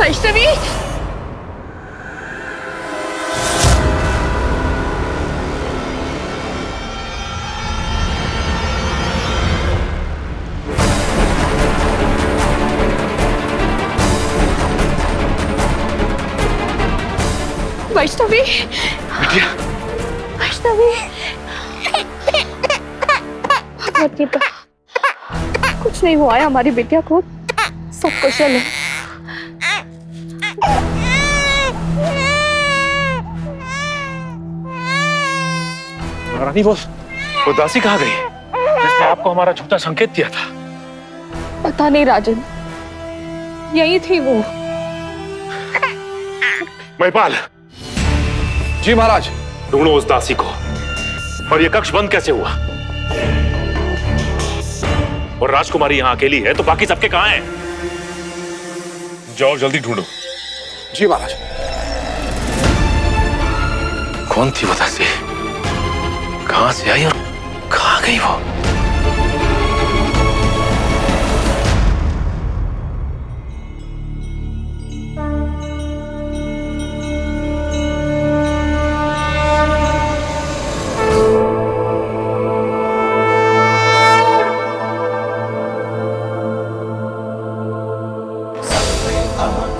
वैष्णवी, वैष्णवी, बिटिया, वैष्णवी, भगवती का कुछ नहीं हुआ है हमारी बिटिया को, सब कुशल है। महारानी, वो दासी कहाँ गई जिसने आपको हमारा झूठा संकेत दिया था? पता नहीं राजन, यही थी वो। महिपाल। जी महाराज। ढूंढो उस दासी को। और ये कक्ष बंद कैसे हुआ? और राजकुमारी यहाँ अकेली है तो बाकी सबके कहाँ हैं? जाओ जल्दी ढूंढो। जी महाराज। कौन थी वो दासी? कहां से आई और कहां गई वो?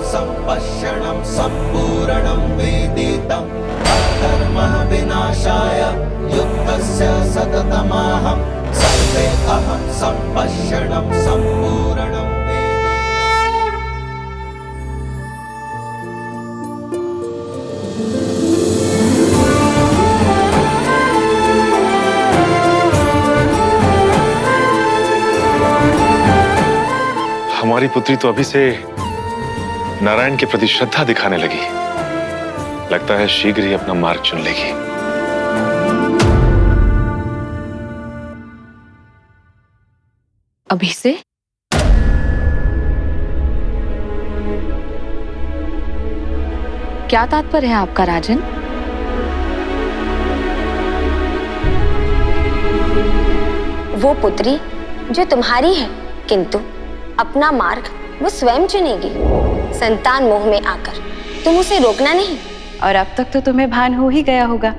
संपश्यणं सम्पूर्णं वेदितं धर्मः विनाशाय युक्तस्य सततमहं सर्वे अहं संपश्यणं सम्पूर्णं वेदितम्। हमारी पुत्री तो अभी से नारायण के प्रति श्रद्धा दिखाने लगी। लगता है शीघ्र ही अपना मार्ग चुन लेगी। अभी से? क्या तात्पर्य है आपका राजन? वो पुत्री जो तुम्हारी है, किंतु अपना मार्ग वो स्वयं चुनेगी। संतान मोह में आकर तुम उसे रोकना नहीं। और अब तक तो तुम्हें भान हो ही गया होगा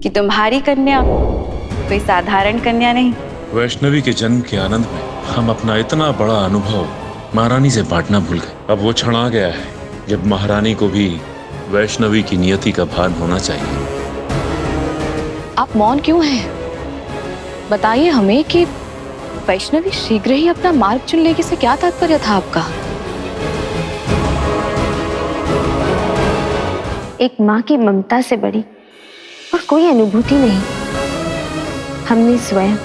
कि तुम्हारी कन्या कोई साधारण कन्या नहीं। वैष्णवी के जन्म के आनंद में हम अपना इतना बड़ा अनुभव महारानी से बांटना भूल गए। अब वो क्षण आ गया है जब महारानी को भी वैष्णवी की नियति का भान होना चाहिए। आप मौन क्यों हैं? बताइए हमें कि वैष्णवी शीघ्र ही अपना मार्ग चुन लेगी से क्या तात्पर्य था आपका? एक माँ की ममता से बड़ी और कोई अनुभूति नहीं। हमने स्वयं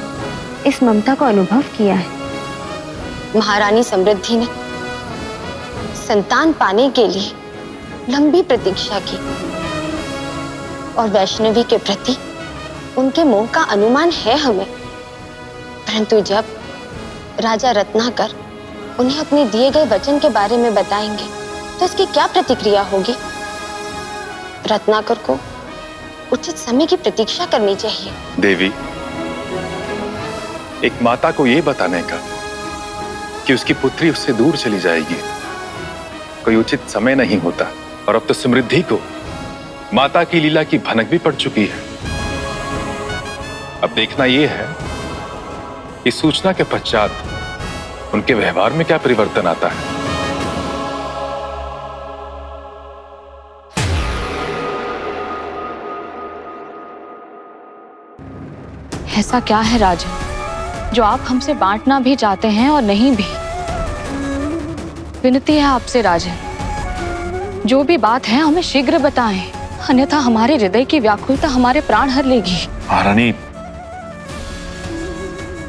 इस ममता को अनुभव किया है। महारानी समृद्धि ने संतान पाने के लिए लंबी प्रतीक्षा की और वैष्णवी के प्रति उनके मोह का अनुमान है हमें। परंतु जब राजा रत्नाकर उन्हें अपने दिए गए वचन के बारे में बताएंगे तो इसकी क्या प्रतिक्रिया होगी? रत्नाकर को उचित समय की प्रतीक्षा करनी चाहिए। देवी, एक माता को यह बताने का कि उसकी पुत्री उससे दूर चली जाएगी कोई उचित समय नहीं होता। और अब तो समृद्धि को माता की लीला की भनक भी पड़ चुकी है। अब देखना यह है कि सूचना के पश्चात उनके व्यवहार में क्या परिवर्तन आता है। ऐसा क्या है राजन जो आप हमसे बांटना भी चाहते हैं और नहीं भी? विनती है आपसे राजन, जो भी बात है हमें शीघ्र बताएं, अन्यथा हमारे हृदय की व्याकुलता हमारे प्राण हर लेगी। महारानी,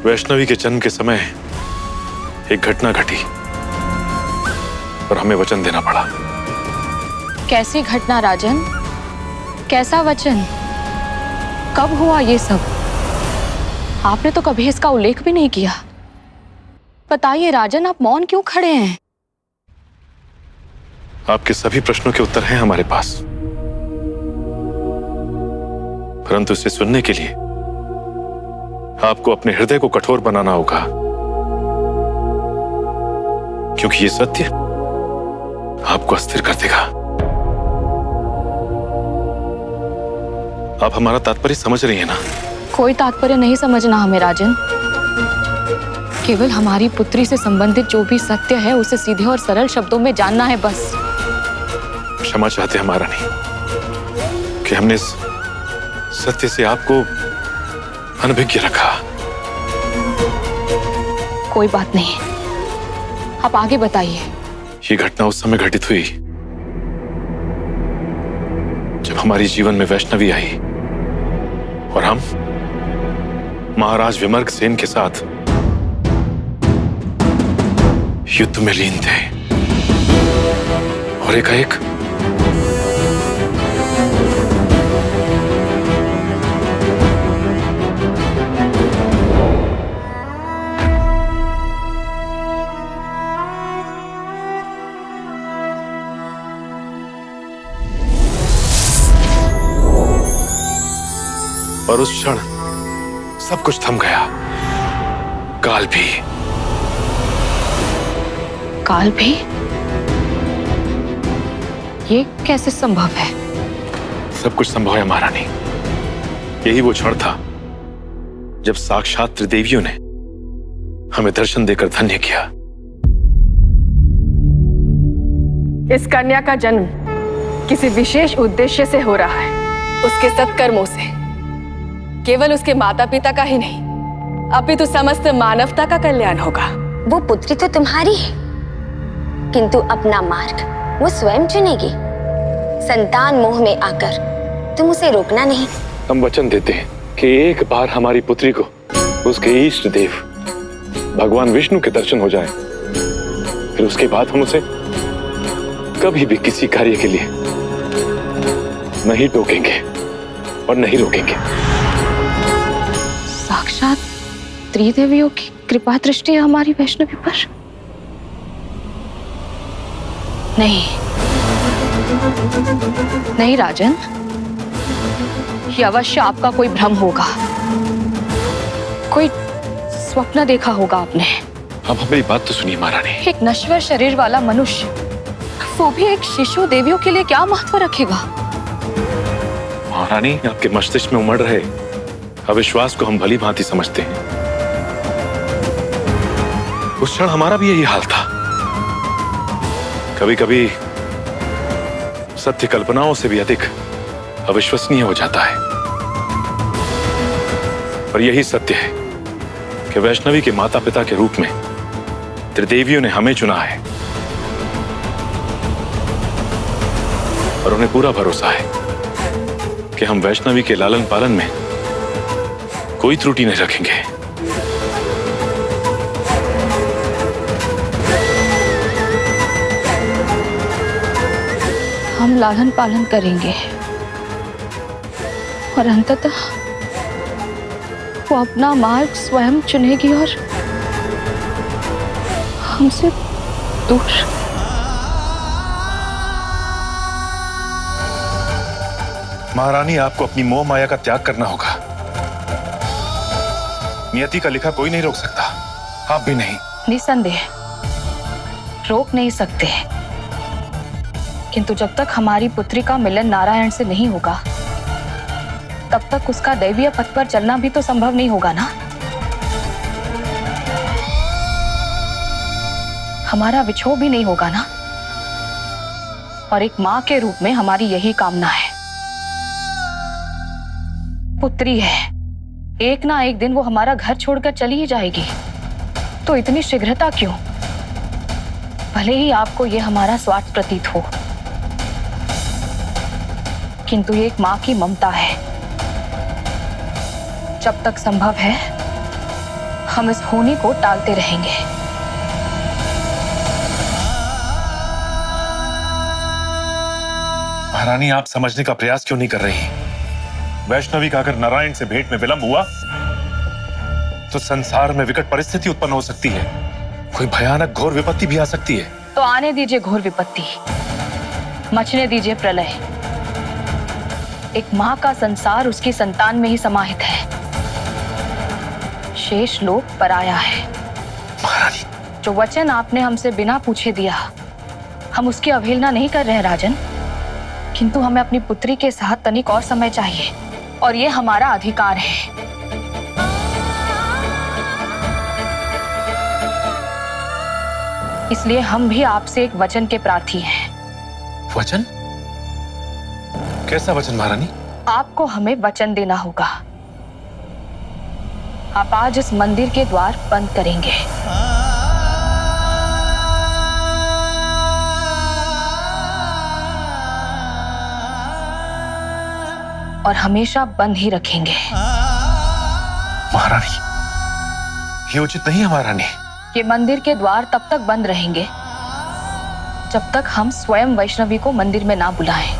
वैष्णवी के जन्म के समय एक घटना घटी और हमें वचन देना पड़ा। कैसी घटना राजन? कैसा वचन? कब हुआ ये सब? आपने तो कभी इसका उल्लेख भी नहीं किया। बताइए राजन, आप मौन क्यों खड़े हैं? आपके सभी प्रश्नों के उत्तर हैं हमारे पास, परंतु इसे सुनने के लिए आपको अपने हृदय को कठोर बनाना होगा, क्योंकि ये सत्य आपको अस्थिर कर देगा। आप हमारा तात्पर्य समझ रही है ना? कोई तात्पर्य नहीं समझना हमें राजन। केवल हमारी पुत्री से संबंधित जो भी सत्य है उसे सीधे और सरल शब्दों में जानना है बस। क्षमा चाहते हैं महारानी कि हमने इस सत्य से आपको अनभिज्ञ रखा। कोई बात नहीं, आप आगे बताइए। ये घटना उस समय घटित हुई जब हमारी जीवन में वैष्णवी आई और हम महाराज विमर्ग सेन के साथ युद्ध में लीन थे और एकाएक और उस क्षण सब कुछ थम गया। काल भी। काल भी? ये कैसे संभव है? सब कुछ संभव है महारानी। यही वो क्षण था जब साक्षात त्रिदेवियों ने हमें दर्शन देकर धन्य किया। इस कन्या का जन्म किसी विशेष उद्देश्य से हो रहा है। उसके सत्कर्मों से केवल उसके माता पिता का ही नहीं अपितु समस्त मानवता का कल्याण होगा। वो पुत्री तो तुम्हारी है, किंतु अपना मार्ग वो स्वयं चुनेगी। संतान मोह में आकर तुम उसे रोकना नहीं। हम वचन देते हैं कि एक बार हमारी पुत्री को उसके इष्ट देव भगवान विष्णु के दर्शन हो जाए, फिर उसके बाद हम उसे कभी भी किसी कार्य के लिए नहीं टोकेंगे और नहीं रोकेंगे। साक्षात त्रिदेवियों की कृपा दृष्टि है हमारी वैष्णवी पर? नहीं नहीं राजन, ये अवश्य आपका कोई भ्रम होगा। कोई स्वप्न देखा होगा आपने। अब मेरी बात तो सुनिए महारानी। एक नश्वर शरीर वाला मनुष्य, वो भी एक शिशु देवियों के लिए क्या महत्व रखेगा? महारानी, आपके मस्तिष्क में उमड़ रहे अविश्वास को हम भली भांति समझते हैं। उस क्षण हमारा भी यही हाल था। कभी कभी सत्य कल्पनाओं से भी अधिक अविश्वसनीय हो जाता है, और यही सत्य है कि वैष्णवी के माता पिता के रूप में त्रिदेवियों ने हमें चुना है और उन्हें पूरा भरोसा है कि हम वैष्णवी के लालन पालन में कोई त्रुटि नहीं रखेंगे। हम लालन पालन करेंगे और अंततः वो अपना मार्ग स्वयं चुनेगी और हमसे दूर। महारानी, आपको अपनी मोह माया का त्याग करना होगा। नियति का लिखा कोई नहीं रोक सकता, आप भी नहीं। निसंदेह रोक नहीं सकते, किंतु जब तक हमारी पुत्री का मिलन नारायण से नहीं होगा तब तक उसका दैवीय पथ पर चलना भी तो संभव नहीं होगा ना। हमारा विछोह भी नहीं होगा ना। और एक मां के रूप में हमारी यही कामना है। पुत्री है, एक ना एक दिन वो हमारा घर छोड़कर चली ही जाएगी, तो इतनी शीघ्रता क्यों? भले ही आपको ये हमारा स्वार्थ प्रतीत हो, किंतु ये एक मां की ममता है। जब तक संभव है हम इस होनी को टालते रहेंगे। महारानी, आप समझने का प्रयास क्यों नहीं कर रही? वैष्णवी का अगर नारायण से भेंट में विलंब हुआ तो संसार में विकट परिस्थिति उत्पन्न हो सकती है। कोई भयानक घोर विपत्ति भी आ सकती है। तो आने दीजिए घोर विपत्ति, मचने दीजिए प्रलय। एक मां का संसार उसकी संतान में ही समाहित है, शेष लोक पराया है। महारानी, जो वचन आपने हमसे बिना पूछे दिया, हम उसकी अवहेलना नहीं कर रहे हैं राजन, किंतु हमें अपनी पुत्री के साथ तनिक और समय चाहिए और ये हमारा अधिकार है। इसलिए हम भी आपसे एक वचन के प्रार्थी हैं। वचन? कैसा वचन महारानी? आपको हमें वचन देना होगा। आप आज इस मंदिर के द्वार बंद करेंगे। और हमेशा बंद ही रखेंगे। महारानी, ये उचित नहीं है महारानी। ये मंदिर के द्वार तब तक बंद रहेंगे जब तक हम स्वयं वैष्णवी को मंदिर में ना बुलाएं।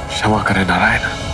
क्षमा करें नारायण।